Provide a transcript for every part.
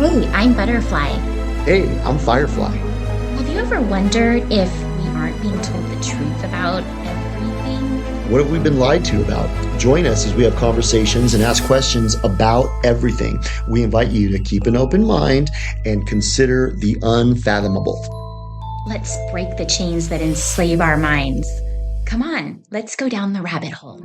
Hey, I'm Butterfly. Hey, I'm Firefly. Have you ever wondered if we aren't being told the truth about everything? What have we been lied to about? Join us as we have conversations and ask questions about everything. We invite you to keep an open mind and consider the unfathomable. Let's break the chains that enslave our minds. Come on, let's go down the rabbit hole.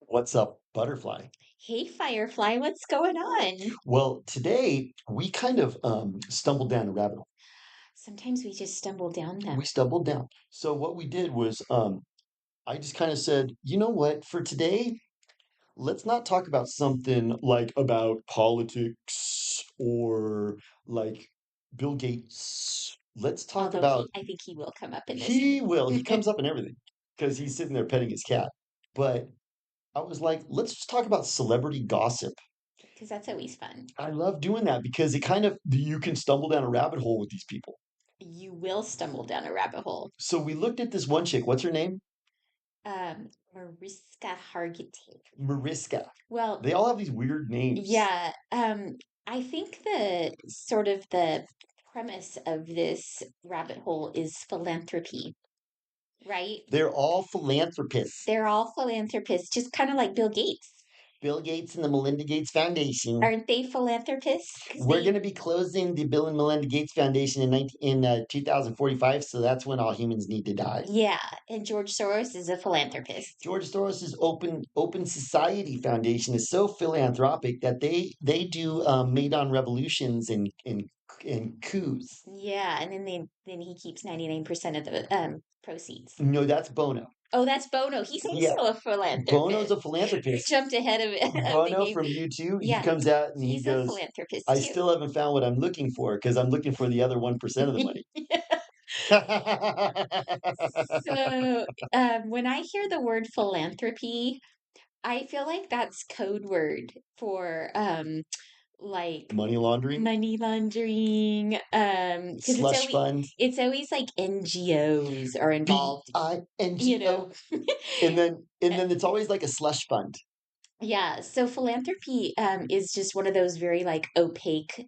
What's up, Butterfly? Hey, Firefly, what's going on? Well, today we kind of stumbled down a rabbit hole. Sometimes we just stumble down them. We stumbled down. So what we did was I just kind of said, you know what, for today, let's not talk about something like about politics or like Bill Gates. Let's talk Although about I think he will come up in this. he will. He comes up in everything because he's sitting there petting his cat. But I was like, let's just talk about celebrity gossip. Because that's always fun. I love doing that because it kind of you can stumble down a rabbit hole with these people. You will stumble down a rabbit hole. So we looked at this one chick. What's her name? Mariska Hargitay. Mariska. Well, They all have these weird names. yeah, I think the premise of this rabbit hole is philanthropy, right? They're all philanthropists. They're all philanthropists, just kind of like Bill Gates. Bill Gates and the Melinda Gates Foundation. Aren't they philanthropists? We're going to be closing the Bill and Melinda Gates Foundation in 2045, so that's when all humans need to die. Yeah, and George Soros is a philanthropist. George Soros's Open Society Foundation is so philanthropic that they do made-on revolutions and coups. Yeah, and then he keeps 99% of the proceeds. No, that's Bono. Oh, that's Bono. He's Yeah, also a philanthropist. Bono's a I philanthropist. jumped ahead of the Bono game. from U2, he Yeah, comes out and he he's a goes, philanthropist I too. still haven't found what I'm looking for because I'm looking for the other 1% of the money. So, when I hear the word philanthropy, I feel like that's code word for like Money laundering, money laundering. Because slush fund, it's always like NGOs are involved, you know. BINGO. And then it's always like a slush fund. Yeah, so philanthropy is just one of those very like opaque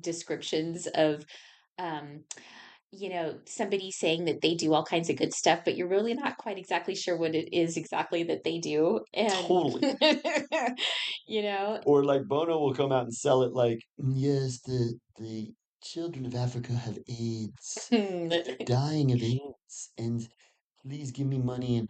descriptions of um somebody saying that they do all kinds of good stuff, but you're really not quite exactly sure what it is exactly that they do. And, Totally. you know, Or like Bono will come out and sell it like, yes, the children of Africa have AIDS. They're dying of AIDS. And please give me money and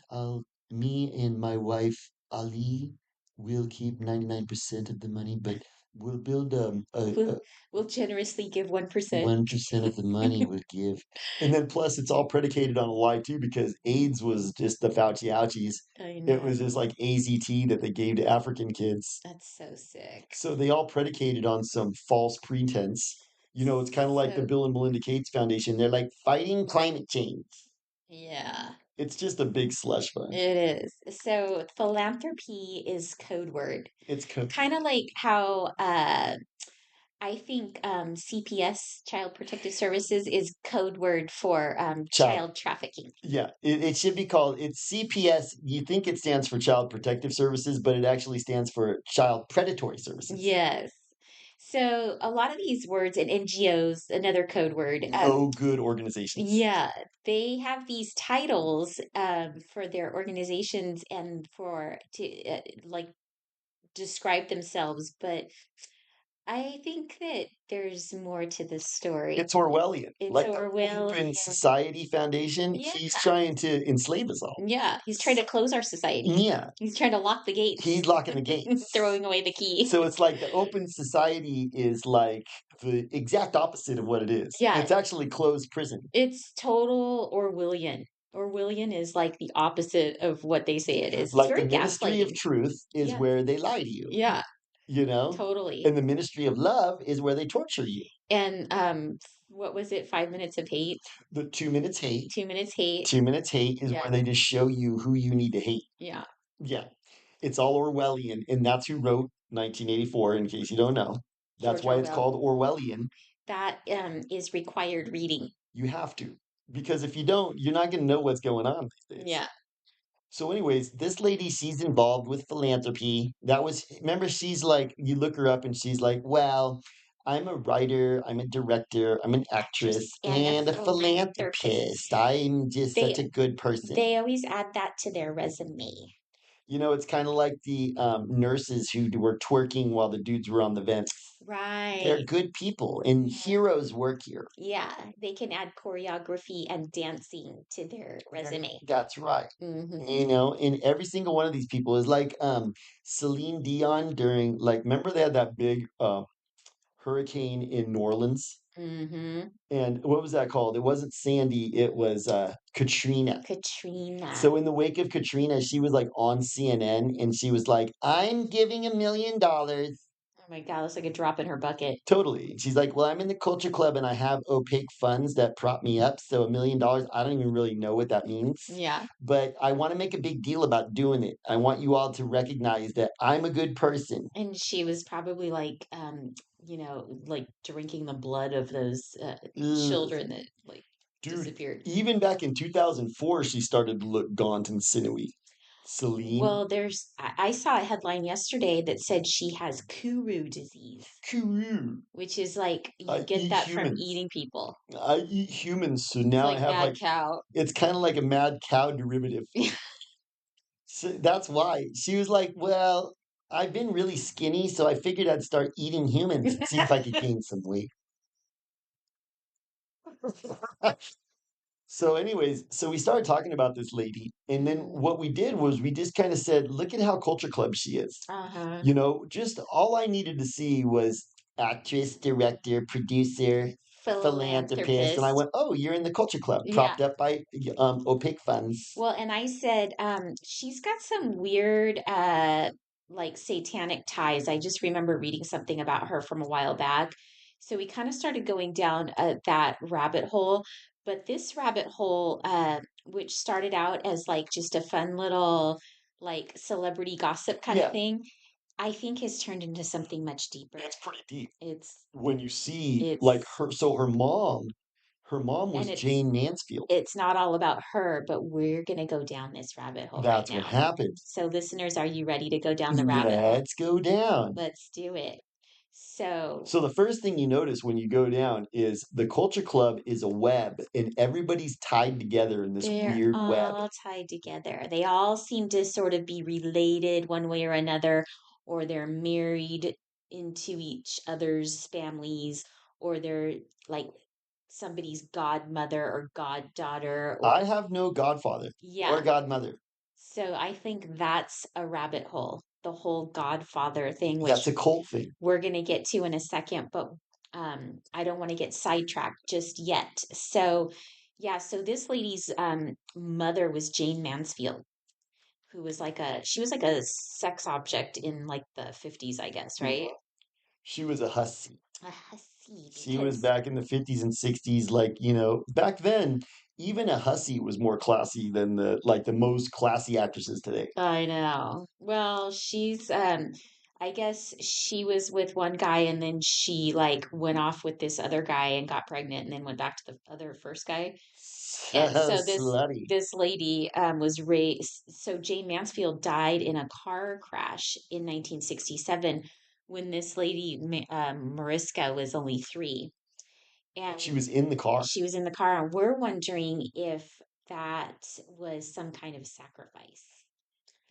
me and my wife, Ali, will keep 99% of the money, but we'll build we'll, we'll generously give 1%. 1% of the money we'll give. And then plus it's all predicated on a lie too, because AIDS was just the Fauci ouchies. I It was know. just like AZT that they gave to African kids. That's so sick. So they all predicated on some false pretense. It's kind of like the So, Bill and Melinda Gates Foundation. They're like fighting climate change. yeah, It's just a big slush fund. it is. So philanthropy is code word. It's Kind of like how I think CPS, Child Protective Services, is code word for child. child trafficking. Yeah, it should be called. It's CPS. You think it stands for Child Protective Services, but it actually stands for Child Predatory Services. Yes. So a lot of these words and NGOs, another code word. No good organizations. Yeah, they have these titles for their organizations and for to like describe themselves, but I think that there's more to the story. It's Orwellian. It's Like the Orwellian. Open Society Foundation, Yeah. he's trying to enslave us all. Yeah, he's trying to close our society. Yeah, He's trying to lock the gates, he's locking the gates. throwing away the key. So it's like the Open Society is like the exact opposite of what it is. Yeah, It's actually closed prison. it's total Orwellian. Orwellian is like the opposite of what they say it is. It's Like the very Ministry of gaslighting. Truth is Yeah, where they lie to you, yeah, you know? totally. And the Ministry of Love is where they torture you. And what was it? 5 minutes of hate, The 2 minutes hate. 2 minutes hate. 2 minutes hate is Yeah, where they just show you who you need to hate. yeah. Yeah. It's all Orwellian. And that's who wrote 1984, in case you don't know. That's George why it's Orwell. called Orwellian. That is required reading. You have to. Because if you don't, you're not going to know what's going on these days. Yeah. So, anyways, this lady, she's involved with philanthropy. Remember, she's like, you look her up and she's like, well, I'm a writer, I'm a director, I'm an actress, Actress and a and a philanthropist. philanthropist. I'm just such They a good person. they always add that to their resume. It's kind of like the nurses who were twerking while the dudes were on the vents. They're Right. good people, and Yeah. heroes work here. Yeah, they can add choreography and dancing to their resume. That's right. Mm-hmm. And every single one of these people is like Celine Dion during like remember they had that big hurricane in New Orleans? Mm-hmm. And what was that called? It wasn't Sandy, it was Katrina. Katrina. So in the wake of Katrina, she was like on CNN and she was like, I'm giving $1 million. Oh my God, that's like a drop in her bucket. Totally. And she's like, well, I'm in the culture club and I have opaque funds that prop me up. So $1 million, I don't even really know what that means. Yeah. But I want to make a big deal about doing it. I want you all to recognize that I'm a good person. And she was probably like, like drinking the blood of those Ugh. children that like Dude, disappeared. even back in 2004, she started to look gaunt and sinewy. Celine. Well, I saw a headline yesterday that said she has Kuru disease, Kuru. which is like you I get eat that from humans. eating people. I eat humans. So It's now I like have mad like, cow. it's kind of like a mad cow derivative. So that's why she was like, well, I've been really skinny, so I figured I'd start eating humans and see if I could gain some weight. So, anyways, so we started talking about this lady, and then Mhm. what we did was we just kind of said, look at how culture club she is. Uh-huh. Just all I needed to see was actress, director, producer, philanthropist, and I Philanthropist. went, oh, you're in the culture club, Yeah. propped up by opaque funds. Well, and I said, she's got some weird, like satanic ties. I just remember reading something about her from a while back. So we kind of started going down that rabbit hole. But this rabbit hole, which started out as like just a fun little, like celebrity gossip kind of Yeah, thing, I think has turned into something much deeper. it's pretty deep It's, when you see like it's, her. So her mom and was Jayne Mansfield. it's not all about her, but we're going to go down this rabbit hole right That's what now. happened. So, listeners, are you ready to go down the rabbit hole? Let's go down. Let's do it. So, So the first thing you notice when you go down is the culture club is a web and everybody's tied together in this they're weird web. all tied together. They all seem to sort of be related one way or another, or they're married into each other's families, or they're like somebody's godmother or goddaughter, or I have no godfather or yeah. godmother. So I think that's a rabbit hole, the whole Godfather thing, That's which a cult thing. we're going to get to in a second, but I don't want to get sidetracked just yet. So, yeah, so this lady's mother was Jayne Mansfield, who was she was like a sex object in like the 50s, I guess, right? Mhm. She was a hussy. A hussy, She was because back in the 50s and 60s, like, back then, even a hussy was more classy than the most classy actresses today. I know. Well, I guess she was with one guy and then she like went off with this other guy and got pregnant and then went back to the other first guy. And So so slutty. this lady was raised. So Jane Mansfield died in a car crash in 1967 when this lady Mariska was only 3, She and was in the car. she was in the car. And we're wondering if that was some kind of sacrifice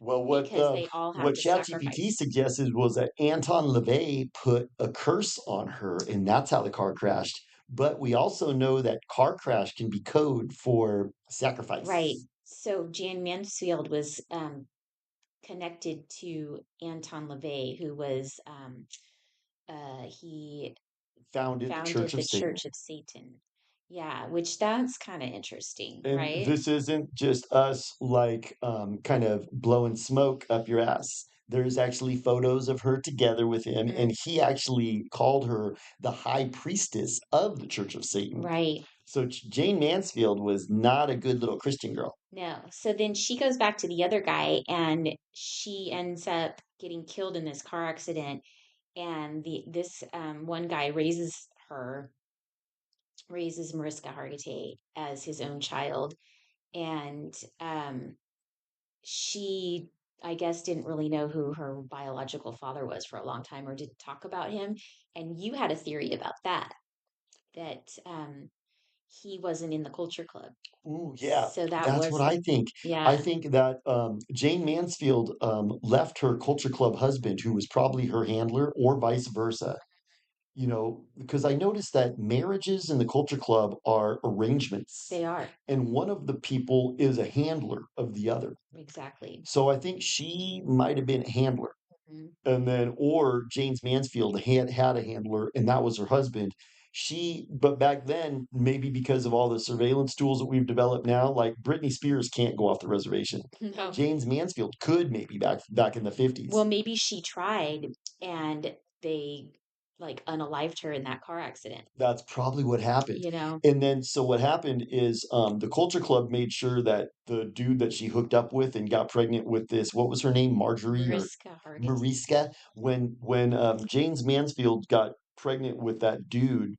Well, because they all have what to ChatGPT sacrifice. suggested was that Anton LaVey put a curse on her, and that's how the car crashed. But we also know that car crash can be code for Right. sacrifice. So Jan Mansfield was connected to Anton LaVey, who was he Founded the Church founded of the Satan. Church of Satan. Yeah, which that's kind of interesting, And right? this isn't just us like kind of blowing smoke up your ass. There's actually photos of her together with him, Mm, and he actually called her the high priestess of the Church of Satan. right. So Jane Mansfield was not a good little Christian girl. No. So then she goes back to the other guy and she ends up getting killed in this car accident. And this one guy raises Mariska Hargitay as his own child. And she, I guess, didn't really know who her biological father was for a long time or didn't talk about him. And you had a theory about that, that he wasn't in the culture club. Ooh, yeah, So that that's what was, I think. I yeah, think that Jayne Mansfield left her Culture Club husband, who was probably her handler, or vice versa. You know, because I noticed that marriages in the Culture Club are arrangements, they are. and one of the people is a handler of the other. Exactly. So I think she might have been a handler. Mhm. And then, or James Mansfield had a handler, and that was her husband. But back then, maybe because of all the surveillance tools that we've developed now, like Britney Spears can't go off the reservation. No. James Mansfield could maybe back in the Well, 50s. maybe she tried and they like unalived her in that car accident, That's probably what happened. you know, And then, so what happened is the Culture Club made sure that the dude that she hooked up with and got pregnant with this, what was her name, Marjorie or Mariska Hargitay. Mariska? When James Mansfield got pregnant with that dude,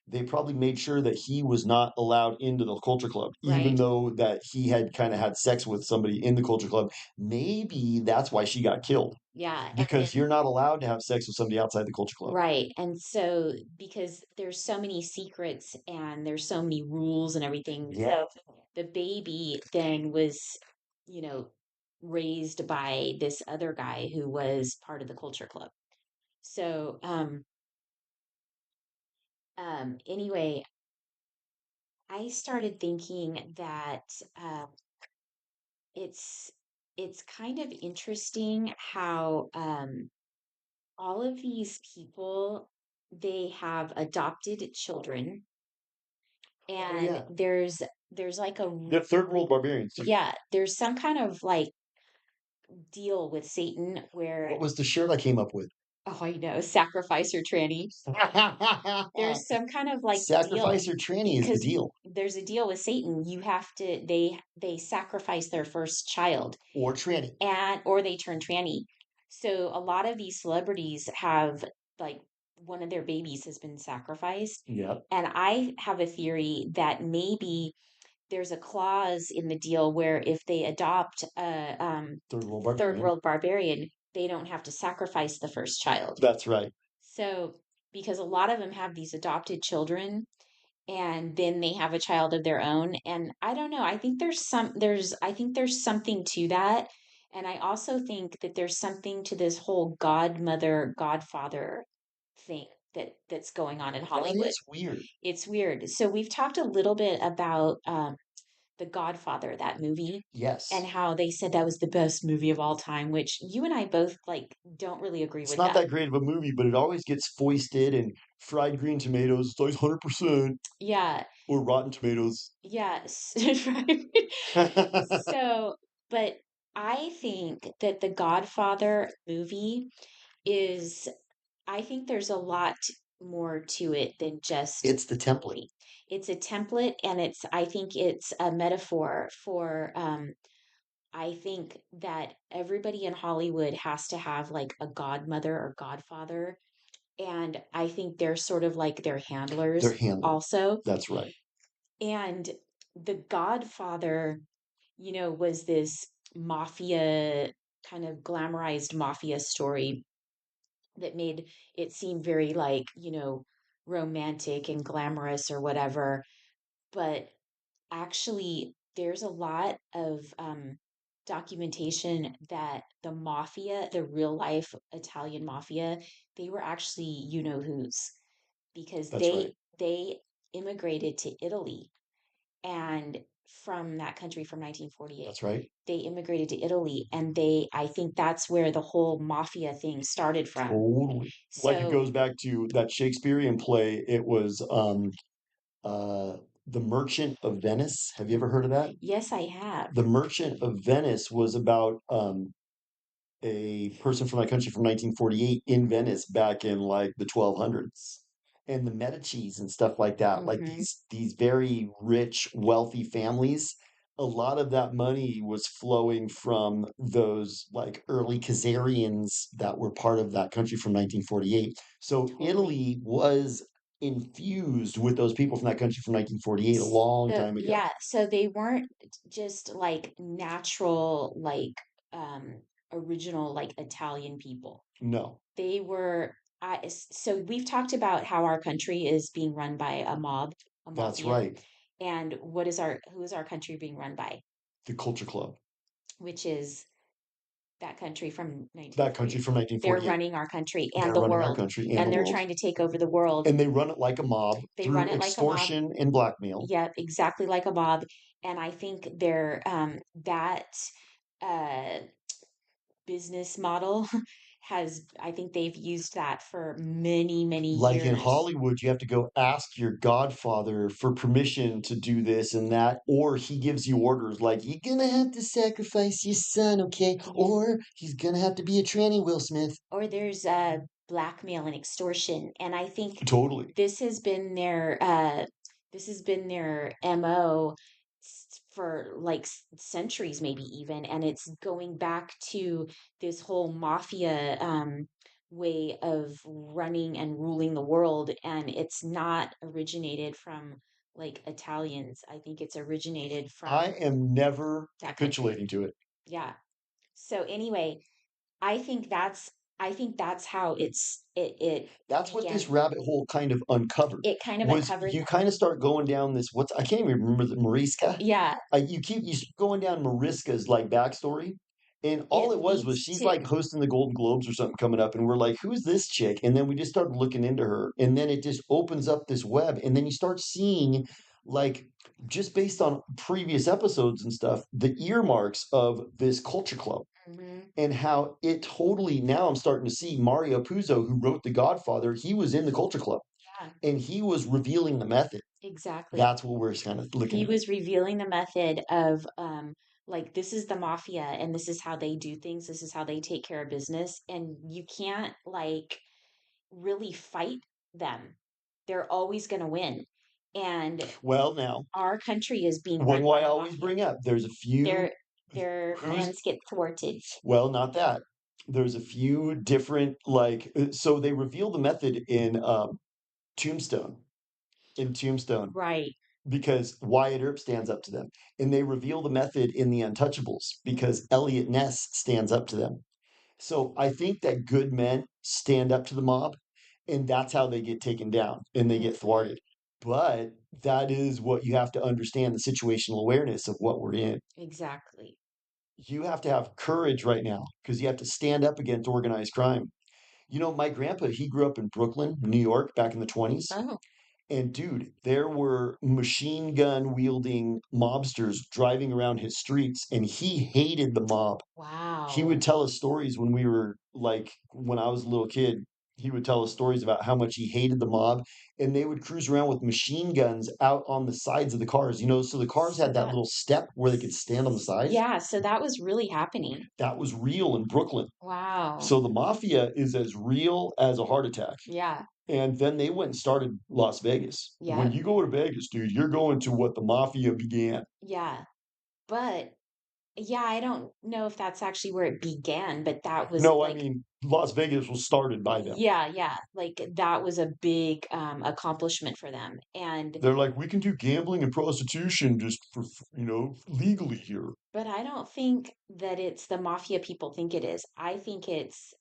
they probably made sure that he was not allowed into the Culture Club, even Right. though that he had kind of had sex with somebody in the Culture Club. Maybe that's why she got killed, Yeah. And then, because you're not allowed to have sex with somebody outside the Culture Club. right. And so, because there's so many secrets and there's so many rules and everything, Yeah. so the baby then was, you know, raised by this other guy who was part of the culture club. So, anyway, I started thinking that it's it's kind of interesting how all of these people, they have adopted children, Oh and yeah. there's like a The third world barbarians too. yeah, there's some kind of like deal with Satan What where, was the shirt I came up with? oh, I know, sacrifice or tranny. There's some kind of like deal Sacrifice or tranny is the because deal. there's a deal with Satan. You have to they sacrifice their first child, Or tranny. and or they turn tranny. So a lot of these celebrities have like one of their babies has been sacrificed. Yep. And I have a theory that maybe there's a clause in the deal where if they adopt a Third world third barbarian. world barbarian, they don't have to sacrifice the first child. That's right. So, because a lot of them have these adopted children and then they have a child of their own, and I don't know, I think I think there's something to that. And I also think that there's something to this whole godmother godfather thing that's going on in That Hollywood. is weird. It's weird. So we've talked a little bit about The Godfather, that movie, and Yes. how they said that was the best movie of all time, which you and I both like don't really agree It's with not that. that great of a movie, but it always gets foisted, and fried green tomatoes, it's always 100%, Yeah, or rotten tomatoes. yes, right. So, but I think that the Godfather movie is, I think there's a lot more to it than just It's the a template. movie. It's a template, and I think it's a metaphor for, I think that everybody in Hollywood has to have like a godmother or godfather. And I think they're sort of like their Their handlers handler. also. That's right. And the Godfather, was this mafia, kind of glamorized mafia story that made it seem very like, romantic and glamorous or whatever. But actually, there's a lot of documentation that the mafia, the real life Italian mafia, they were actually who's, because That's right. they immigrated to Italy, and from that country from 1948 That's right. they immigrated to Italy, and they I think that's where the whole mafia thing started from. Totally. Like it So goes back to that Shakespearean play. It was uh The Merchant of Venice. Have you ever heard of that? yes, I have. The Merchant of Venice was about a person from that country from 1948 in Venice back in like the 1200s. And the Medicis and stuff like that, like Hmm. these very rich, wealthy families, a lot of that money was flowing from those like early Khazarians that were part of that country from 1948. So Totally. Italy was infused with those people from that country from 1948, a long So time ago. yeah, so they weren't just like natural, like um original like Italian people. No, They were so we've talked about how our country is being run by a mob, a that's mafia, right. and who is our country being run by? The Culture Club, Which is that country from that country 1948. from They're 1948. running our country and They're the running our world, country and the and they're world, trying to take over the world. and they run it like a mob They run through it like a mob. extortion and blackmail. Yep, exactly like a mob. And I think they're that uh business model has I think they've used that for many, many Like in years. Hollywood, you have to go ask your godfather for permission to do this and that, or he gives you orders like, you're gonna have to sacrifice your son, okay? Yeah. Or he's gonna have to be a tranny, Will Smith. Or there's blackmail and extortion. And I think Totally. this has been their MO for like centuries, maybe even, and it's going back to this whole mafia way of running and ruling the world, and it's not originated from like Italians. I think it's originated I from am never that country. capitulating to it. Yeah. So anyway, I think that's I think that's how it That's what this began. rabbit hole kind of uncovered. It kind of Was uncovered you that. kind of start going down this, what's, I can't even remember, the Mariska. Yeah, You keep going down Mariska's like backstory, and all it it was leads she's to like hosting the Golden Globes or something coming up, and we're like, who's this chick? And then we just started looking into her, and then it just opens up this web, and then you start seeing, like, just based on previous episodes and stuff, the earmarks of this culture club, mhm, and how it totally, now I'm starting to see Mario Puzo, who wrote The Godfather, he was in the culture club, yeah, and he was revealing the method. exactly. That's what we're kind of looking He at. was revealing the method of like this is the mafia and this is how they do things, this is how they take care of business, and you can't like really fight them. They're always going to win. And Well, now, our country is being what run do I by a always mafia. bring up? There's a few, Their their who's, plans get thwarted. well, not that. There's a few different, like, so they reveal the method in Tombstone, in Tombstone, Right. because Wyatt Earp stands up to them. And they reveal the method in The Untouchables because Elliot Ness stands up to them. So I think that good men stand up to the mob, and that's how they get taken down and they get Mhm. thwarted. But that is what you have to understand, the situational awareness of what we're in. Exactly. You have to have courage right now because you have to stand up against organized crime. You know, my grandpa, he grew up in Brooklyn, New York, back in the 20s. Oh, And dude, there were machine gun wielding mobsters driving around his streets, and he hated the mob. He wow. would tell us stories when we were like, when I was a little kid, he would tell us stories about how much he hated the mob, and they would cruise around with machine guns out on the sides of the cars, so the cars So had that that, little step where they could stand on the sides. yeah, so that was really happening. That was real in Brooklyn. Wow. So the mafia is as real as a heart attack. Yeah. And then they went and started Las Vegas. When Yeah. you go to Vegas, dude, you're going to what the mafia began. Yeah. But yeah, I don't know if that's actually where it began, but that was No, I like, mean, Las Vegas was started by them. yeah, yeah, like that was a big accomplishment for them. And They're like, we can do gambling and prostitution just for, legally here. but I don't think that it's the mafia people think it is. I think it's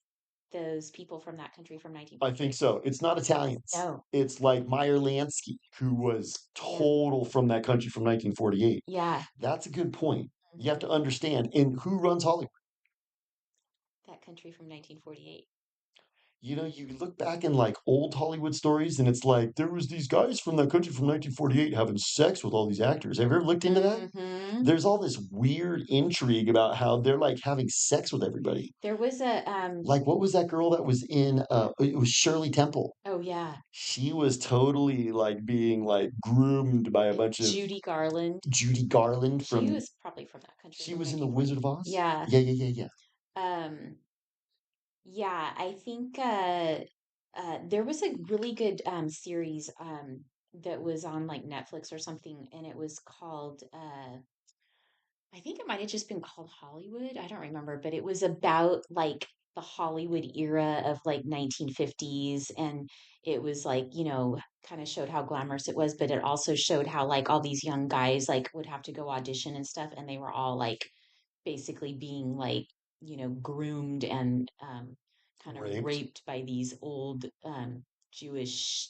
those people from that country from I think 1948. so. It's not Italians. No. It's like Meyer Lansky, who was Yeah. total from that country from 1948. Yeah. That's a good point. You have Mhm. to understand. And who runs Hollywood? That country from 1948. You look back in like old Hollywood stories, and it's like there was these guys from that country from 1948 having sex with all these actors. Have you ever looked into that? Mm-hmm. There's all this weird intrigue about how they're like having sex with everybody. There was a Like, what was that girl that was in? It was Shirley Temple. oh yeah, She was totally like being like groomed by a bunch of Judy Garland. Judy Garland She from. was probably from that country She from was in The Wizard 1948. of Oz. Yeah. Yeah, yeah, yeah, yeah. Um yeah, I think there was a really good series that was on like Netflix or something, and it was called I think it might have just been called Hollywood. I don't remember, but it was about like the Hollywood era of like 1950s, and it was like, kind of showed how glamorous it was, but it also showed how like all these young guys like would have to go audition and stuff, and they were all like basically being like, groomed and kind of Raped. raped by these old Jewish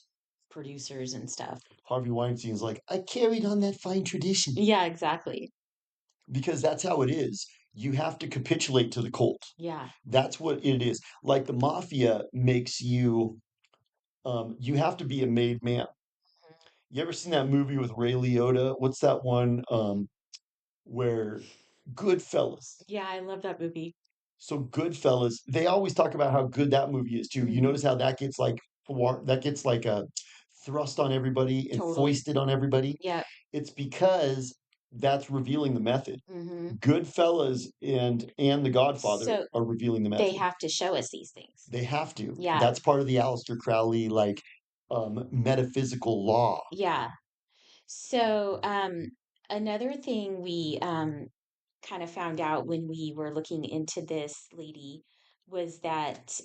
producers and stuff. Harvey Weinstein's like, I carried on that fine tradition Yeah, exactly. because that's how it is. You have to capitulate to the cult. Yeah. That's what it is. Like the mafia makes you, you have to be a made man. You ever seen that movie with Ray Liotta? What's that one where Goodfellas? Yeah, I love that movie. So Goodfellas, they always talk about how good that movie is too. You Hmm. notice how that gets like a thrust on everybody and Totally. foisted on everybody. Yeah. It's because that's revealing the method. Hmm. Goodfellas and The Godfather So are revealing the they method. have to show us these things. They have to. Yeah. That's part of the Aleister Crowley like metaphysical law. Yeah. So, another thing we kind of found out when we were looking into this lady was that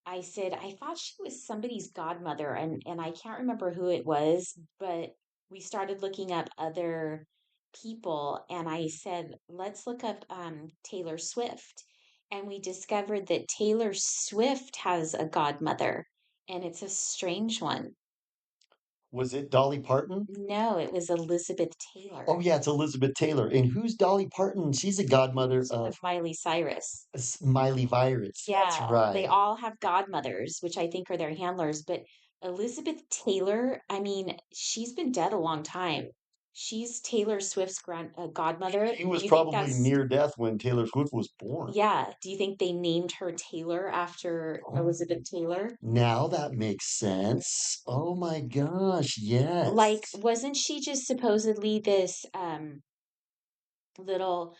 I said I thought she was somebody's godmother, and I can't remember who it was, but we started looking up other people, and I said let's look up Taylor Swift, and we discovered that Taylor Swift has a godmother, and it's a strange one. Was it Dolly Parton? No, it was Elizabeth Oh Taylor. yeah, it's Elizabeth Taylor. And who's Dolly Parton? She's a godmother of Miley Cyrus. Miley Virus. That's Yeah, they right. all have godmothers, which I think are their handlers. But Elizabeth Taylor, I mean, she's been dead a long time. She's Taylor Swift's godmother. She Do was you think probably that's, near death when Taylor Swift was born. yeah, do you think they named her Taylor after Oh, Elizabeth Taylor? now that makes sense. Oh my gosh, Like, yes. wasn't she just supposedly this little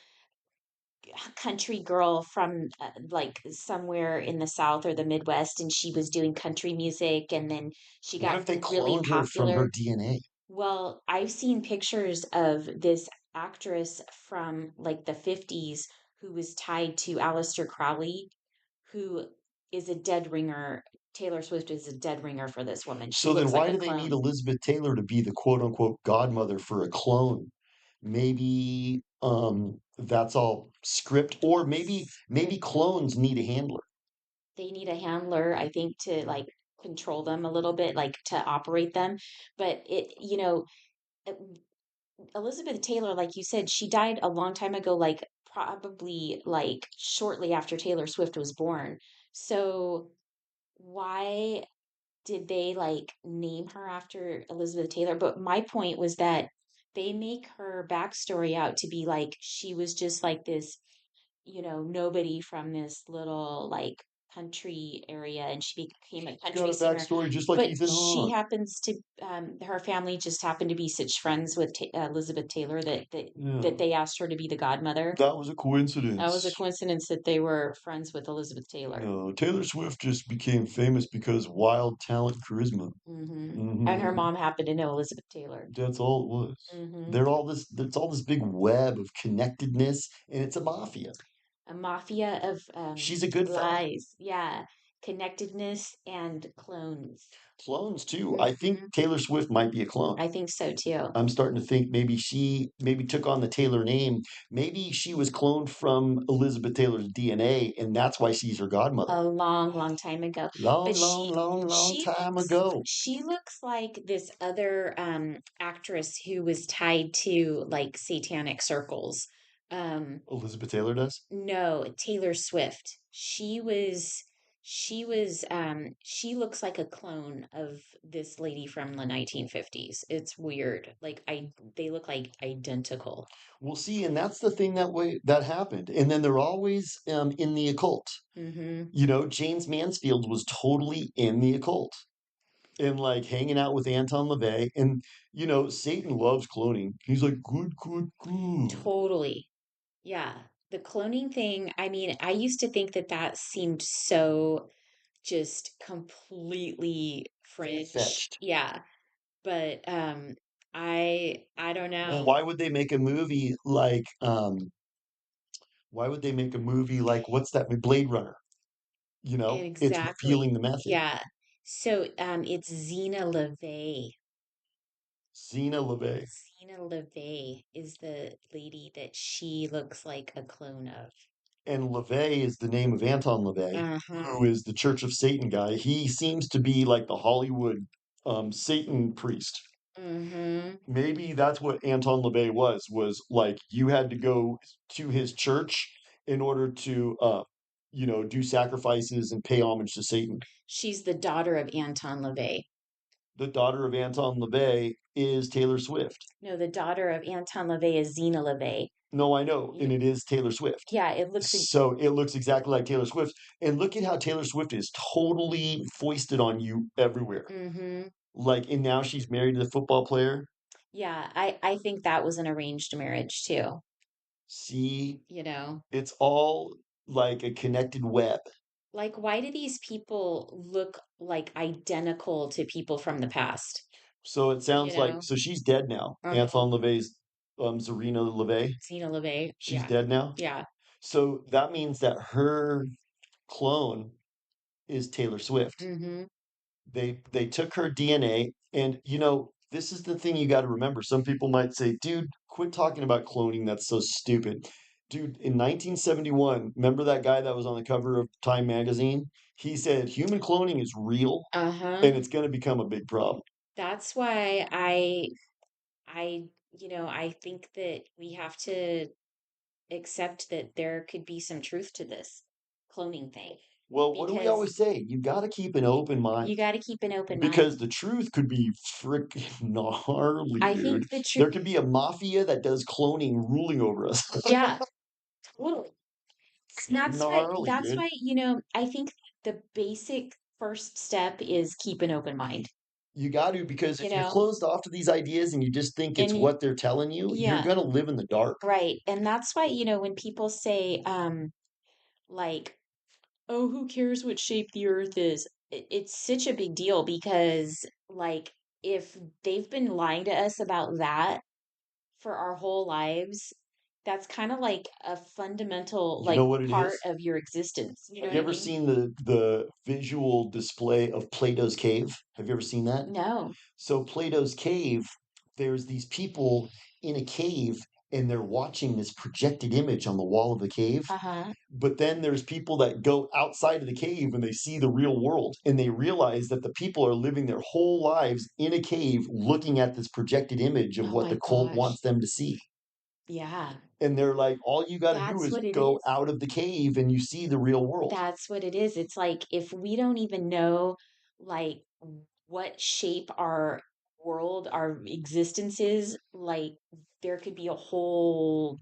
country girl from like somewhere in the South or the Midwest, and she was doing country music, and then she What got if they really cloned her from her popular. DNA? Well, I've seen pictures of this actress from like the 50s who was tied to Aleister Crowley, who is a dead ringer. Taylor Swift is a dead ringer for this woman. She So then looks like why a do they need clone. Elizabeth Taylor to be the quote unquote godmother for a clone? Maybe that's all script or maybe clones need a handler. They need a handler, I think, to like control them a little bit, like to operate them. But uh, Elizabeth Taylor, like you said, she died a long time ago, like probably like shortly after Taylor Swift was born. So why did they like name her after Elizabeth Taylor? But my point was that they make her backstory out to be like she was just like this, nobody from this little like country area, and she became a She's got country a singer. backstory just like But Ethan she Hawke. happens to, her family just happened to be such friends with Elizabeth Taylor that Yeah, they asked her to be the godmother. that was a That was a coincidence. coincidence that they were friends with Elizabeth Taylor. No, Taylor Swift just became famous because wild talent, charisma. And her Hmm. mom happened to know Elizabeth Taylor. That's all it was. Hmm. They're all this. It's all this big web of connectedness, and it's a mafia. A mafia of She's a good fella. lies. Yeah. Connectedness and clones. Clones too. I think Hmm. Taylor Swift might be a clone. I think so too. I'm starting to think maybe she maybe took on the Taylor name. Maybe she was cloned from Elizabeth Taylor's DNA, and that's why she's her godmother. A long, long time ago. Long, But long, long, long she time looks ago. she looks like this other actress who was tied to like satanic circles. Um Elizabeth Taylor does. no, Taylor Swift. She looks like a clone of this lady from the 1950s. It's weird. Like they look like identical. We'll see, and that's the thing that happened. And then they're always in the occult. Mm-hmm. Jayne Mansfield was totally in the occult and like hanging out with Anton LaVey. And Satan loves cloning. He's like, good, good, good. Totally. Yeah. The cloning thing, I mean, I used to think that that seemed so just completely fringe. Far-fetched. Yeah. But I don't Well, know. why would they make a movie like what's that Blade Runner? It's Exactly. revealing the method. Yeah. So it's Zena LaVey. Zena LaVey. Zena LaVey is the lady that she looks like a clone of. And LaVey is the name of Anton LaVey, Uh-huh. who is the Church of Satan guy. He seems to be like the Hollywood Satan priest. Mm-hmm. Maybe that's what Anton LaVey was like you had to go to his church in order to do sacrifices and pay homage to Satan. She's the daughter of Anton LaVey. The daughter of Anton LaVey is Taylor Swift. No, the daughter of Anton LaVey is Zena LaVey. No, I know, You, and it is Taylor Swift. yeah, it looks So it looks exactly like Taylor Swift. And look at how Taylor Swift is totally foisted on you everywhere. mm-hmm. Like, and now she's married to the football player. Yeah, I think that was an arranged marriage too, See, you know. it's all like a connected web. Like, why do these people look like identical to people from the past? So it You sounds like know, so she's dead now. uh-huh. Anton LaVey's Zarina LaVey. Zena LaVey. She's Yeah, dead now. yeah. So that means that her clone is Taylor Swift. Mm-hmm. They took her DNA, and this is the thing you got to remember. Some people might say, "Dude, quit talking about cloning. That's so stupid." Dude, in 1971, remember that guy that was on the cover of Time magazine? He said human cloning is real Uh-huh. and it's going to become a big problem. That's why I think that we have to accept that there could be some truth to this cloning thing Well, what do we because always say? You got to keep an open mind you got to keep an open because mind. the truth could be freaking gnarly, I dude. think the truth, There could be a mafia that does cloning ruling over us. yeah, totally. And Gnarly, that's dude. why, I think the basic first step is keep an open mind, You got to, because you if you're know, closed off to these ideas and you just think it's and you, what they're telling you, you're yeah, going to live in the dark. right. And that's why, when people say, like, oh, who cares what shape the earth is? It's such a big deal because, like, if they've been lying to us about that for our whole lives, that's kind of like a fundamental, You like, know what it part is? of your existence. You know Have what you I ever mean? seen the visual display of Plato's cave? Have you ever seen that? No. So Plato's cave, there's these people in a cave and they're watching this projected image on the wall of the cave. Uh-huh. But then there's people that go outside of the cave and they see the real world and they realize that the people are living their whole lives in a cave looking at this projected image of Oh what my the cult gosh. wants them to see. Yeah. And they're like, all you got to do That's is what it go is. out of the cave and you see the real world. That's what it is. It's like if we don't even know, like, what shape our world, our existence is, like, there could be a whole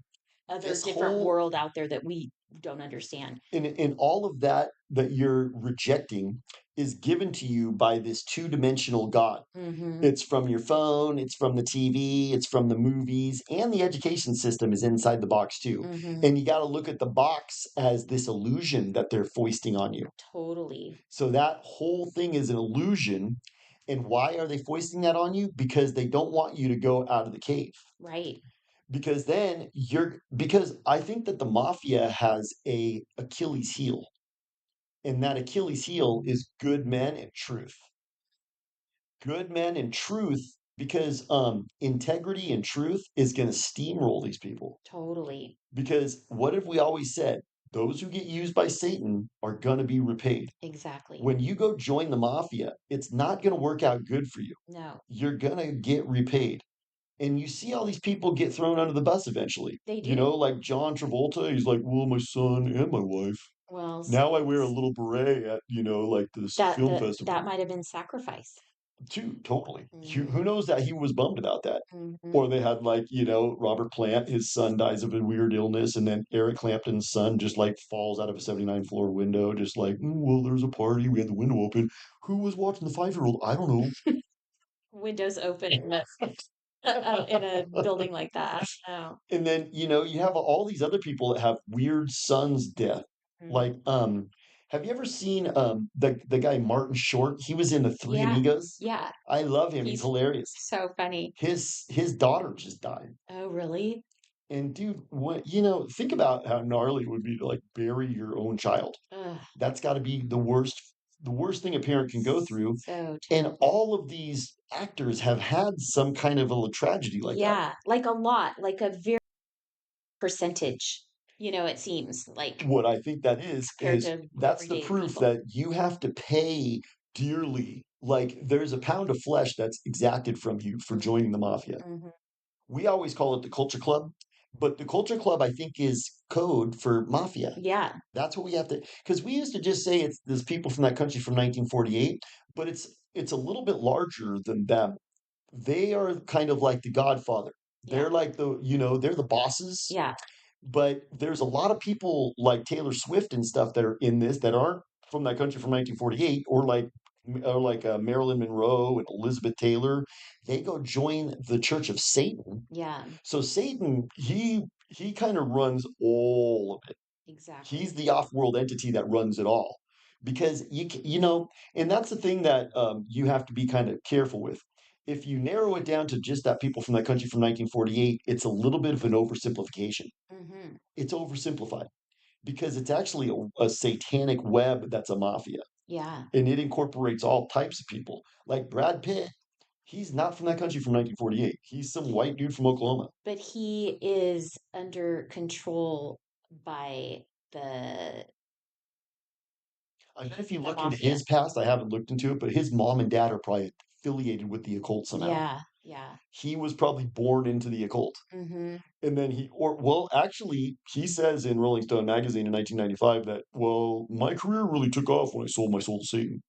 other This different whole world out there that we don't understand. in all of that you're rejecting is given to you by this two-dimensional God. Mm-hmm. It's from your phone, it's from the TV, it's from the movies, and the education system is inside the box too. Mm-hmm. And you got to look at the box as this illusion that they're foisting on you. Totally. So that whole thing is an illusion. And why are they foisting that on you? Because they don't want you to go out of the cave. Right. Because then because I think that the mafia has a Achilles heel, and that Achilles heel is good men and truth. Good men and truth, because integrity and truth is going to steamroll these people. Totally. Because what have we always said? Those who get used by Satan are going to be repaid. Exactly. When you go join the mafia, it's not going to work out good for you. No, You're going to get repaid. And you see all these people get thrown under the bus eventually. they do. Like John Travolta, he's like, well, my son and my wife. Well, Now I wear a little beret at, like this film festival. that might have been sacrifice. Too, totally. Who Mm-hmm. knows that he was bummed about that? Mm-hmm. Or they had like, Robert Plant, his son dies of a weird illness, and then Eric Clapton's son just like falls out of a 79 floor window, just like, well, there's a party, we had the window open. Who was watching the 5-year-old? I don't Windows open in a know. building like that. Oh. And then, you have all these other people that have weird sons' death. Mm. Like, have you ever seen the guy Martin Short? He was in the Three Yeah. Amigos. Yeah. I love him. He's He's hilarious. so funny. His daughter just died. Oh, really? And dude, what think about how gnarly it would be to like bury your own child. Ugh. That's got to be the worst. the worst thing a parent can go through. So And terrible. all of these actors have had some kind of a tragedy like that. Yeah, like a lot, like a very percentage, it seems like What I think that compared is to that's the everyday proof people. that you have to pay dearly. Like there's a pound of flesh that's exacted from you for Mhm, joining the mafia. mhm. We always call it the culture club, but the culture club I think is code for mafia. Yeah, That's what we have to, because we used to just say it's there's people from that country from 1948, but it's a little bit larger than them. They are kind of like the Godfather. yeah, They're like they're the bosses, yeah, but there's a lot of people like Taylor Swift and stuff that are in this that aren't from that country from 1948, or like Marilyn Monroe and Elizabeth Taylor. They go join the Church of Satan. yeah, So Satan, he kind of runs all of it. He's exactly. the off-world entity that runs it all. Because and that's the thing that you have to be kind of careful with. If you narrow it down to just that people from that country from 1948, it's a little bit of an oversimplification. Hmm. It's oversimplified because it's actually a satanic web that's a mafia, Yeah, and it incorporates all types of people. Like Brad Pitt, he's not from that country from 1948. He's some white dude from Oklahoma. but he is under control by the I bet if you the look into mafia. his past, I haven't looked into it, but his mom and dad are probably affiliated with the occult somehow. Yeah, yeah. He was probably born into the occult. Hmm. And then well, actually, he says in Rolling Stone magazine in 1995 that, well, my career really took off when I sold my soul to Satan.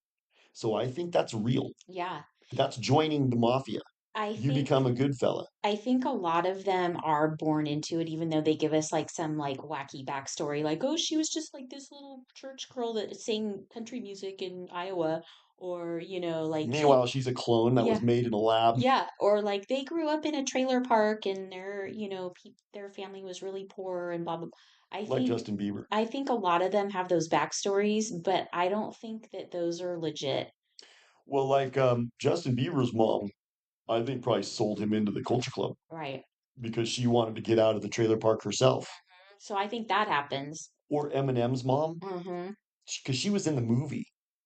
So I think that's real. Yeah. That's joining the mafia. I You think become a good fella. I think a lot of them are born into it, even though they give us like some like wacky backstory, like, oh, she was just like this little church girl that sang country music in Iowa, or, like she, Meanwhile, she's a clone that was yeah, made in a lab, yeah, or like they grew up in a trailer park and their family was really poor and blah blah. Blah. I like think Justin Bieber. I think a lot of them have those backstories, but I don't think that those are legit. Well, like Justin Bieber's mom, I think probably sold him into the culture club Right. because she wanted to get out of the trailer park herself. So I think that happens. Or Eminem's mom, Mm-hmm. because she was in the movie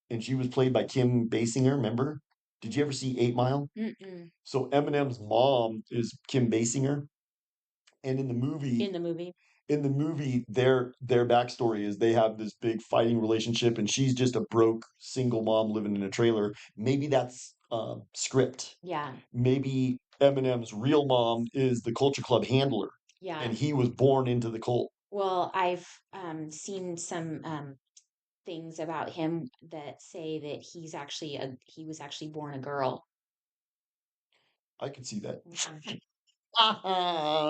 and she was played by Kim Basinger. Remember? Did you ever see 8 Mile? Mm-mm. So Eminem's mom is Kim Basinger, and in the movie, In the movie. their backstory is they have this big fighting relationship, and she's just a broke single mom living in a trailer. Maybe that's script. Yeah. Maybe Eminem's real mom is the Culture Club handler, Yeah. and he was born into the cult. Well, I've seen some things about him that say that he was actually born a girl. I could see that. Mhm.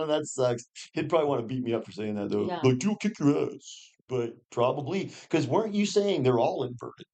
That sucks. He'd probably want to beat me up for saying that though. Yeah. Like, dude, kick your ass. But probably because weren't you saying they're all inverted?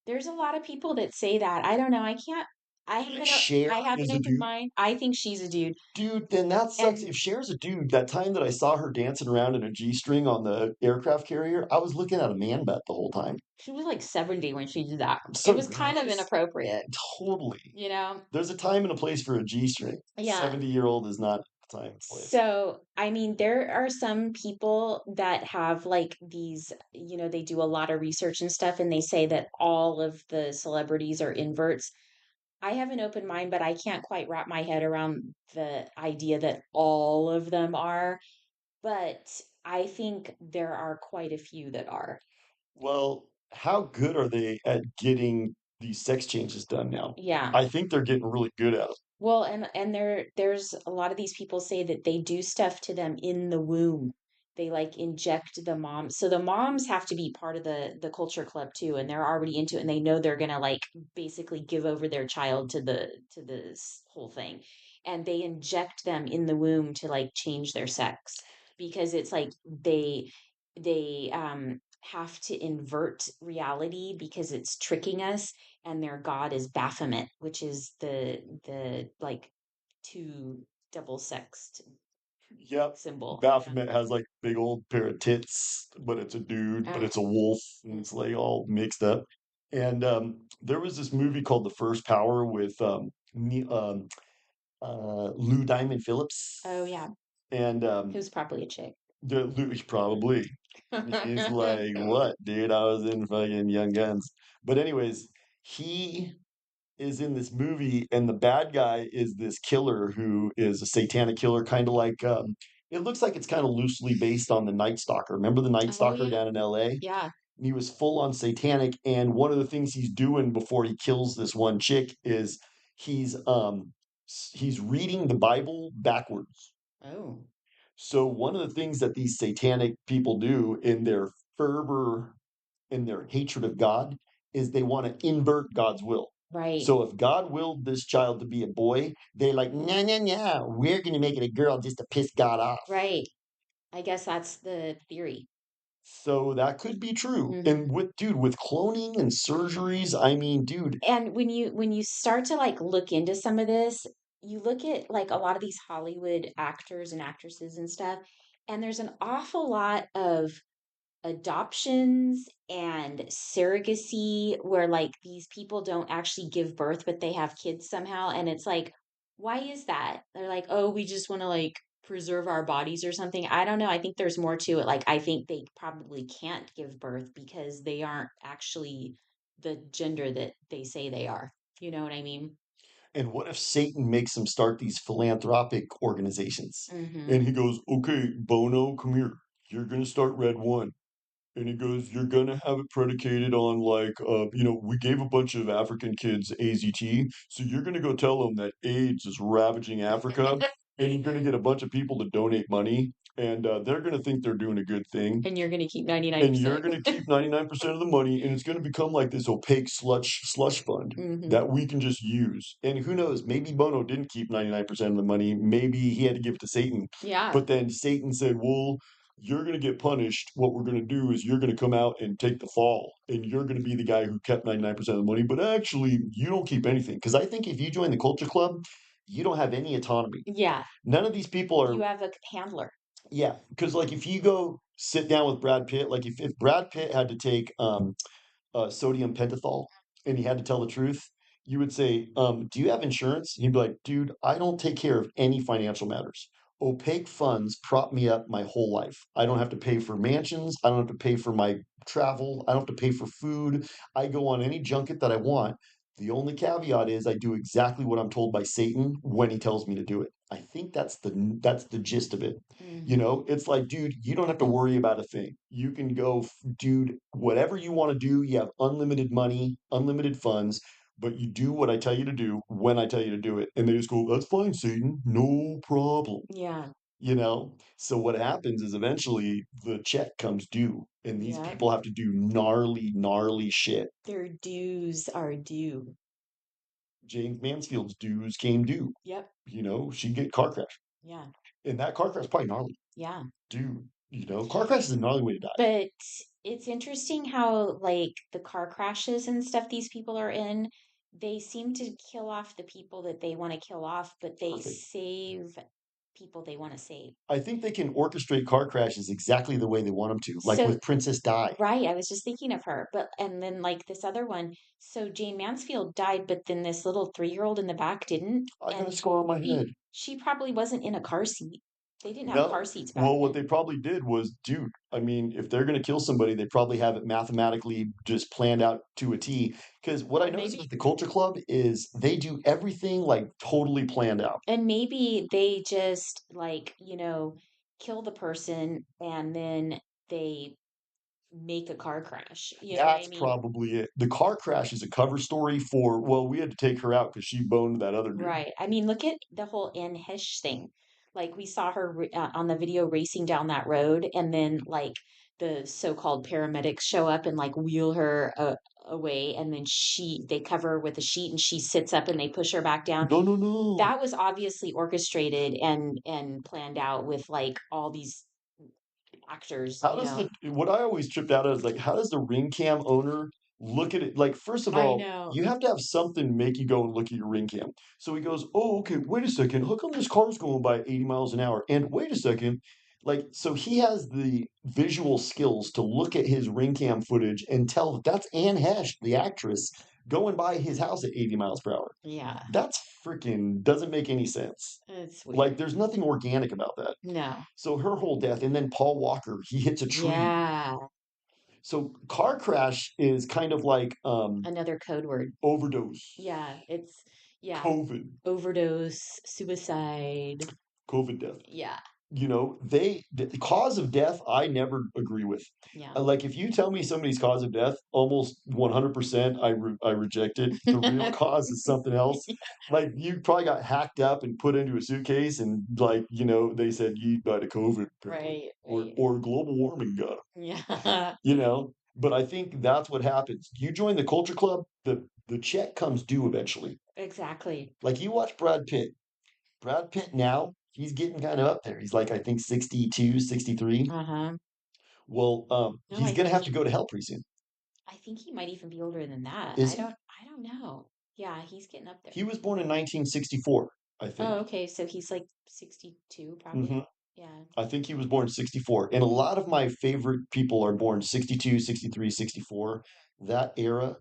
There's a lot of people that say that. I don't know. I can't. Like Cher I have an is a open dude. mind. I think she's a dude, Dude, then that sucks. and If Cher's a dude, that time that I saw her dancing around in a G string on the aircraft carrier, I was looking at a man butt the whole time. she was like 70 when she did that. It So was kind of gross. inappropriate, Totally. you know? There's a time and a place for a G string. Yeah. 70-year-old is not a time and place. So, I mean, there are some people that have like these, they do a lot of research and stuff, and they say that all of the celebrities are inverts. I have an open mind, but I can't quite wrap my head around the idea that all of them are. But I think there are quite a few that are. Well, how good are they at getting these sex changes done now? Yeah. I think they're getting really good at it. Well, and there's a lot of these people say that they do stuff to them in the womb. They like inject the moms. So the moms have to be part of the culture club too, and they're already into it, and they know they're gonna like basically give over their child to this whole thing. And they inject them in the womb to like change their sex because it's like they have to invert reality because it's tricking us, and their god is Baphomet, which is the like two double sexed Yep. symbol. Yeah. Baphomet has like big old pair of tits, but it's a dude, but Uh, it's a wolf, and it's mhm. like all mixed up. And there was this movie called The First Power with Lou Diamond Oh Phillips, yeah, and who's probably a chick. Probably. He's like, what, dude? I was in fucking Young Guns. But anyways, he is in this movie, and the bad guy is this killer who is a satanic killer, kind of like it looks like it's kind of loosely based on the Night Stalker. Remember the Night Oh Stalker yeah, down in LA? yeah. And he was full on satanic. And one of the things he's doing before he kills this one chick is he's um he's reading the Bible backwards. Oh, So one of the things that these satanic people do in their fervor, in their hatred of God, is they want to invert God's will. right, So if God willed this child to be a boy, they're like, no, no, no, we're going to make it a girl just to piss God off. right. I guess that's the theory. So that could be true. Hmm. And with cloning and surgeries, I mean, dude, And when you start to like look into some of this, you look at like a lot of these Hollywood actors and actresses and stuff, and there's an awful lot of adoptions and surrogacy where like these people don't actually give birth but they have kids somehow, and it's like, why is that? They're like, oh, we just want to like preserve our bodies or something. I don't know. I think there's more to it. Like, I think they probably can't give birth because they aren't actually the gender that they say they are. You know what I mean? and what if Satan makes them start these philanthropic organizations? And Mm-hmm. he goes, okay, Bono, come here. You're going to start Red One. And he goes, you're gonna have it predicated on like, we gave a bunch of African kids AZT, so you're gonna go tell them that AIDS is ravaging Africa, and you're gonna get a bunch of people to donate money, and they're gonna think they're doing a good thing, And you're going to keep and you're 99%. going to keep 99% of the money, and it's going to become like this opaque slush fund Mm-hmm. that we can just use. And who knows, maybe Bono didn't keep 99% of the money, maybe he had to give it to Satan. Yeah. But then Satan said, well, you're going to get punished. What we're going to do is you're going to come out and take the fall, and you're going to be the guy who kept 99% of the money, but actually you don't keep anything. Because I think if you join the culture club, you don't have any autonomy. Yeah. None of these people are. You have a handler. Yeah, because like if you go sit down with Brad Pitt, like if Brad Pitt had to take sodium pentothal and he had to tell the truth, you would say, do you have insurance? And he'd be like, dude, I don't take care of any financial matters. Opaque funds prop me up my whole life. I don't have to pay for mansions. I don't have to pay for my travel. I don't have to pay for food. I go on any junket that I want. The only caveat is I do exactly what I'm told by Satan when he tells me to do it. I think that's the gist of it. Mm-hmm. It's like, dude, you don't have to worry about a thing. You can go, dude, whatever you want to do. You have unlimited money, unlimited funds, but you do what I tell you to do when I tell you to do it. And they just go, that's fine, Satan, no problem. Yeah. So what happens is eventually the check comes due, and these Yep. people have to do gnarly shit. Their dues are due. Jayne Mansfield's dues came due. Yep. She'd get car crash. Yeah. And that car crash probably gnarly. Yeah. Dude, car crash is a gnarly way to die. But it's interesting how, like, the car crashes and stuff these people are in, they seem to kill off the people that they want to kill off, but they Perfect. save people they want to save. I think they can orchestrate car crashes exactly the way they want them to, like So, with Princess Di. right, I was just thinking of her. But, and then, like, this other one, so Jane Mansfield died, but then this little 3-year-old in the back didn't. I got a And scar on my head. she probably wasn't in a car seat. They didn't have car No. seats back Well, what then. they probably did was, dude, I mean, if they're going to kill somebody, they probably have it mathematically just planned out to a T. Because what I Or noticed maybe about the Culture Club is they do everything like totally planned out. And maybe they just like, kill the person and then they make a car crash. You know what I That's mean? probably it. The car crash is a cover story for, well, we had to take her out because she boned that other dude. Right. I mean, look at the whole Anne Hesh thing. Like we saw her on the video racing down that road, and then like the so-called paramedics show up and like wheel her away, and then they cover her with a sheet, and she sits up, and they push her back down. No, no, no. That was obviously orchestrated and planned out with like all these actors, How does what I always tripped out at is like, how does the ring cam owner look at it? Like, first of I all, know. you have to have something to make you go and look at your ring cam. So he goes, oh, okay, wait a second. How come this car's going by 80 miles an hour? And wait a second. Like, so he has the visual skills to look at his ring cam footage and tell that that's Anne Hesh, the actress, going by his house at 80 miles per hour. Yeah. That's freaking doesn't make any sense. It's Like, weird. there's nothing organic about that. No. So her whole death, and then Paul Walker, he hits a tree. Yeah. So car crash is kind of like Another code word. overdose, Yeah. It's, yeah. COVID, Overdose, suicide. COVID death. Yeah. The cause of death I never agree with. Yeah. Like, if you tell me somebody's cause of death, almost 100% I reject it. The real cause is something else. Like, you probably got hacked up and put into a suitcase, and like, they said you died of COVID apparently, Right. or Right. global warming got Yeah. but I think that's what happens. You join the culture club, the check comes due eventually. Exactly. Like, you watch Brad Pitt. Brad Pitt now, he's getting kind of up there. He's like, I think 62, 63. Uh-huh. Well, No, he's gonna have to go to hell pretty soon. I think he might even be older than that. Is he? I don't know. Yeah, he's getting up there. He was born in 1964, I Oh, think. okay. So he's like 62 hmm probably. Yeah. I think he was born in 64. And a lot of my favorite people are born 62, 63, 64. That era,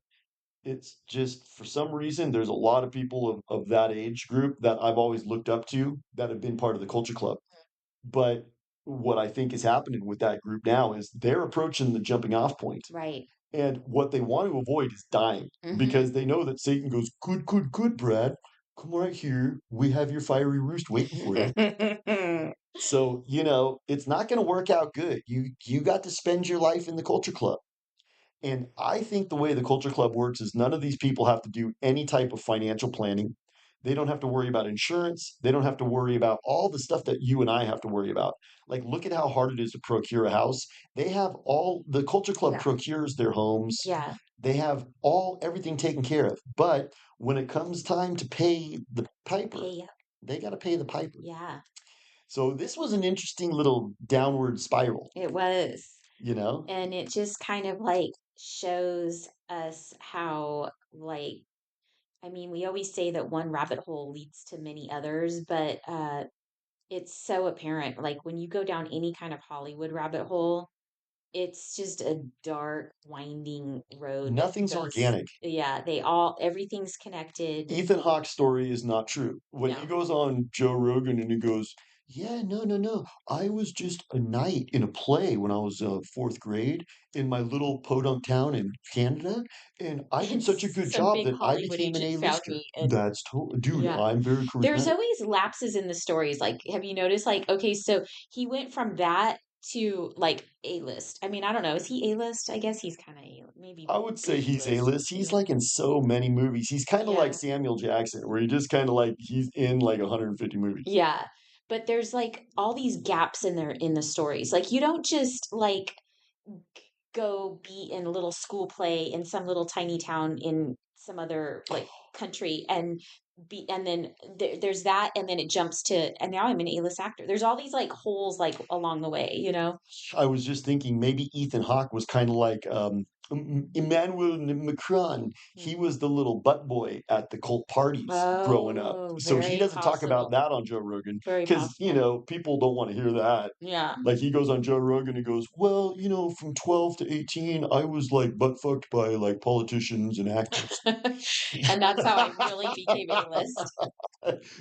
it's just for some reason, there's a lot of people of that age group that I've always looked up to that have been part of the culture club. But what I think is happening with that group now is they're approaching the jumping off point. Right. And what they want to avoid is dying Mm-hmm. because they know that Satan goes, good, good, good, Brad. Come right here. We have your fiery roost waiting for you. So, it's not going to work out good. You got to spend your life in the culture club. And I think the way the culture club works is none of these people have to do any type of financial planning. They don't have to worry about insurance. They don't have to worry about all the stuff that you and I have to worry about. Like, look at how hard it is to procure a house. The culture club Yeah. procures their homes. Yeah. They have everything taken care of. But when it comes time to pay the piper, Pay up. they got to pay the piper. Yeah. So this was an interesting little downward spiral, It was. you know? And it just kind of like shows us how, like, I mean, we always say that one rabbit hole leads to many others, but it's so apparent. Like when you go down any kind of Hollywood rabbit hole, it's just a dark, winding road that Nothing's goes, organic. yeah, everything's connected. Ethan Hawke's story is not true. When he No. goes on Joe Rogan and he goes, yeah, no, no, no. I was just a knight in a play when I was fourth grade in my little podunk town in Canada, and I did And such a good some job big that I Hollywood became an agent found A-lister. me and Dude, yeah. I'm very There's charismatic. always lapses in the stories. Like, have you noticed, like, okay, so he went from that to like A-list. I mean, I don't know. Is he A-list? I guess he's kind of maybe I would say he's B-list, A-list. He's C. like in so many movies. He's kind of like Yeah. Samuel Jackson, where he just kind of like he's in like 150 movies. Yeah. But there's like all these gaps in the stories. Like you don't just like go be in a little school play in some little tiny town in some other like country and then there's that and then it jumps to and now I'm an A-list actor. There's all these like holes like along the way, you know? I was just thinking maybe Ethan Hawke was kind of like Emmanuel Macron. He Hmm. was the little butt boy at the cult parties growing up. Oh, So he very doesn't talk about possible. that on Joe Rogan Very because, possible. people don't want to hear that. Yeah. Like, he goes on Joe Rogan and goes, well, from 12 to 18, I was like butt fucked by like politicians and actors. And that's how I really became A-list.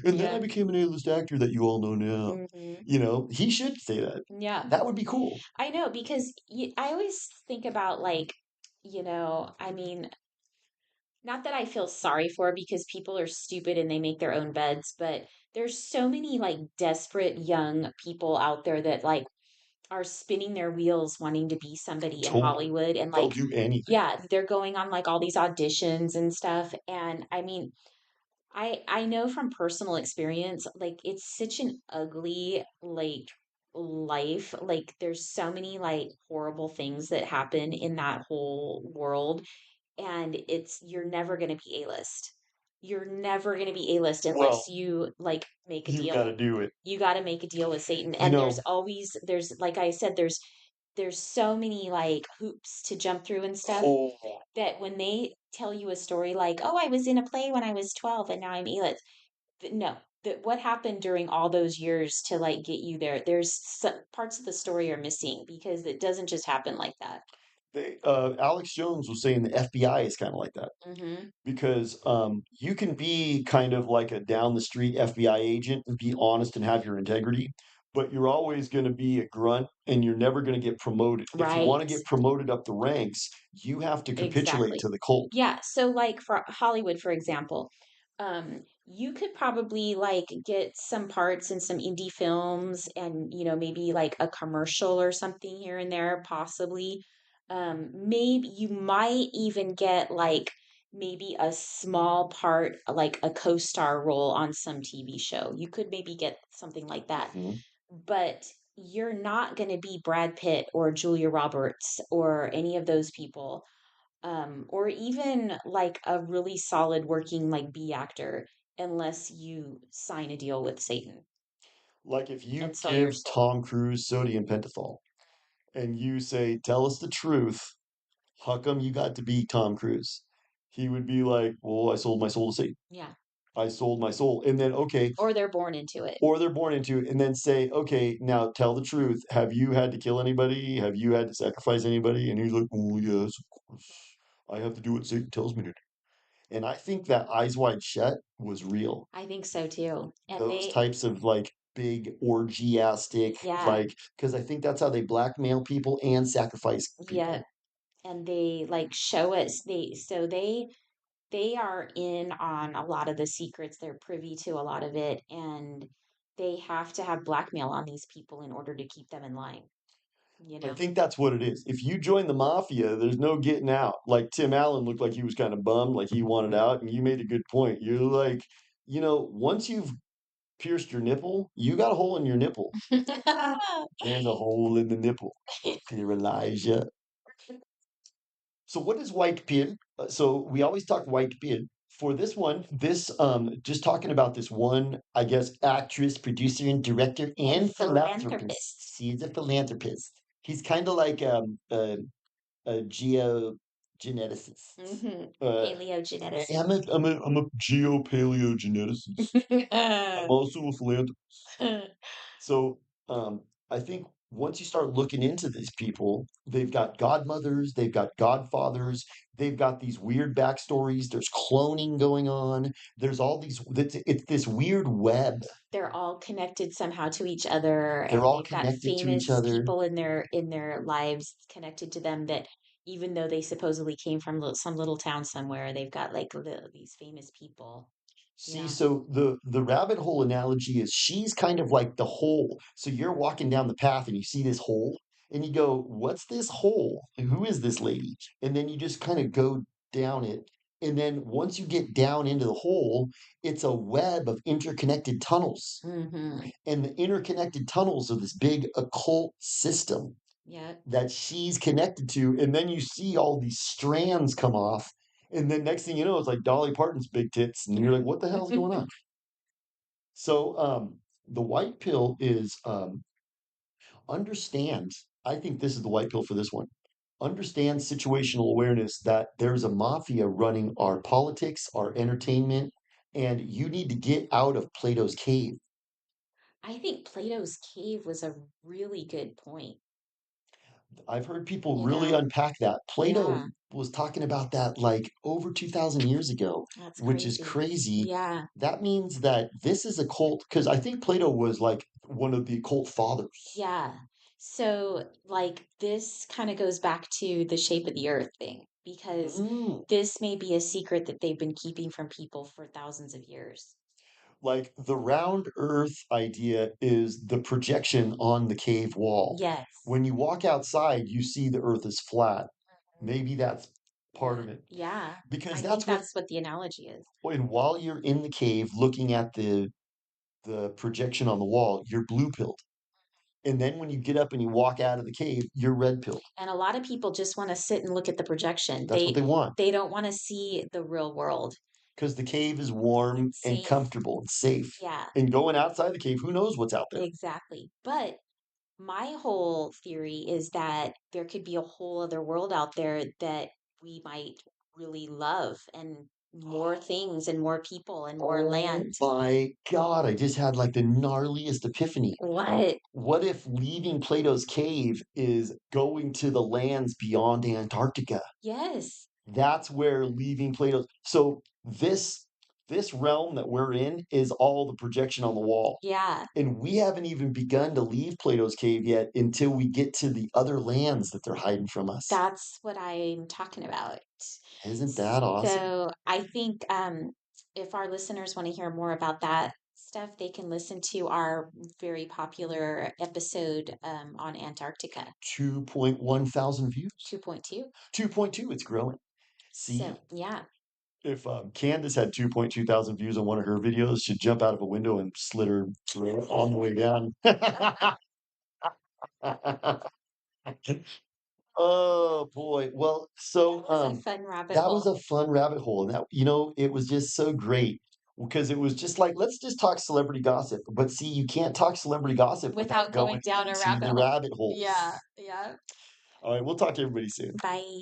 And then I Yeah. became an A-list actor that you all know now. Hmm. He should say that. Yeah. That would be cool. I know because I always think about like, I mean, not that I feel sorry for because people are stupid and they make their own beds, but there's so many like desperate young people out there that like are spinning their wheels wanting to be somebody in Totally. Hollywood and They'll like do anything. yeah, they're going on like all these auditions and stuff and I mean, I know from personal experience like it's such an ugly like life like there's so many like horrible things that happen in that whole world and you're never going to be A-list. You're never going to be A-list Well, unless you like make a you got to deal. do it. You got to make a deal with Satan. You And know, there's like I said there's so many like hoops to jump through and stuff oh, that when they tell you a story like, "Oh, I was in a play when I was 12 and now I'm A-list." No. That what happened during all those years to like get you there? There's some parts of the story are missing because it doesn't just happen like that. Alex Jones was saying the FBI is kind of like that Hmm. because you can be kind of like a down the street FBI agent and be honest and have your integrity, but you're always going to be a grunt and you're never going to get promoted. If you want to Right. get promoted up the ranks, you have to capitulate Exactly. to the cult. Yeah. So, like for Hollywood, for example, you could probably like get some parts in some indie films and, maybe like a commercial or something here and there, possibly. Maybe you might even get like maybe a small part, like a co-star role on some TV show. You could maybe get something like that, Mhm. but you're not going to be Brad Pitt or Julia Roberts or any of those people, or even like a really solid working like B actor, unless you sign a deal with Satan Like if you and sell your give soul. Tom Cruise sodium pentothal and you say, "Tell us the truth, how come you got to be Tom Cruise?" He would be like, "Well, I sold my soul to Satan. Yeah. I sold my soul." And then, okay, Or they're born into it. or they're born into it, and then say, "Okay, now tell the truth. Have you had to kill anybody? Have you had to sacrifice anybody?" And he's like, "Oh, yes, of course. I have to do what Satan tells me to do." And I think that Eyes Wide Shut was real. I think so too. And Those they, types of like big orgiastic, yeah, like, because I think that's how they blackmail people and sacrifice yeah. people. And they like show us they are in on a lot of the secrets. They're privy to a lot of it, and they have to have blackmail on these people in order to keep them in line, you I know? think that's what it is. If you join the mafia, there's no getting out. Like Tim Allen looked like he was kind of bummed, like he wanted out, and you made a good point. You're like, once you've pierced your nipple, you got a hole in your nipple. There's a hole in the nipple. Dear Elijah. So what is white pill? So we always talk white pill. For this one, this just talking about this one, I guess, actress, producer, and director And and philanthropist. philanthropist. She's a philanthropist. He's kind of like a geogeneticist. Hmm. Uh, I'm a Paleogeneticist. I'm a geopaleogeneticist. I'm also a philanthropist. So I think once you start looking into these people, they've got godmothers, they've got godfathers, they've got these weird backstories. There's cloning going on. There's all these. It's this weird web. They're all connected somehow to each other, They're and all they've got connected to each famous other. people in their lives connected to them, that even though they supposedly came from some little town somewhere, they've got like these famous people. See, Yeah. so the rabbit hole analogy is she's kind of like the hole. So you're walking down the path and you see this hole and you go, "What's this hole? Who is this lady?" And then you just kind of go down it. And then once you get down into the hole, it's a web of interconnected tunnels. Hmm. And the interconnected tunnels of this big occult system Yeah. that she's connected to, and then you see all these strands come off, and then next thing you know, it's like Dolly Parton's big tits, and you're like, what the hell's going on? So the white pill is understand. I think this is the white pill for this one. Understand situational awareness that there's a mafia running our politics, our entertainment, and you need to get out of Plato's cave. I think Plato's cave was a really good point, I've heard people you really know? unpack that. Plato Yeah, was talking about that like over 2,000 years ago, that's which is crazy. crazy. Yeah. That means that this is a cult because I think Plato was like one of the cult fathers. Yeah. So, like, this kind of goes back to the shape of the earth thing, because Mm. this may be a secret that they've been keeping from people for thousands of years. Like the round earth idea is the projection on the cave wall. Yes. When you walk outside, you see the earth is flat. Mhm. Maybe that's part Yeah. of it Yeah. because I think that's what, that's what the analogy is. and while you're in the cave looking at the projection on the wall, you're blue pilled. And then when you get up and you walk out of the cave, you're red pilled. And a lot of people just want to sit and look at the projection. That's what they want They don't want to see the real world. because the cave is warm It's and safe. comfortable and safe. Yeah, And going outside the cave, who knows what's out there? exactly. But my whole theory is that there could be a whole other world out there that we might really love and more things and more people and more Oh land. my God, I just had like the gnarliest epiphany. What? What if leaving Plato's cave is going to the lands beyond Antarctica? Yes. That's where leaving Plato's. So this realm that we're in is all the projection on the wall. Yeah. And we haven't even begun to leave Plato's cave yet until we get to the other lands that they're hiding from us. That's what I'm talking about. Isn't that awesome? So I think if our listeners want to hear more about that stuff, they can listen to our very popular episode on Antarctica 2.1 thousand views. 2.2. 2.2, it's growing. So, See, yeah. if Candace had 2.2 thousand views on one of her videos, she'd jump out of a window and slit her throat on the way down. Oh boy. Well, so That was a fun rabbit that was hole a fun rabbit hole. And that, it was just so great because it was just like, let's just talk celebrity gossip. But see, you can't talk celebrity gossip without without going going down a into rabbit the hole. rabbit holes. Yeah, yeah. All right, we'll talk to everybody soon. Bye.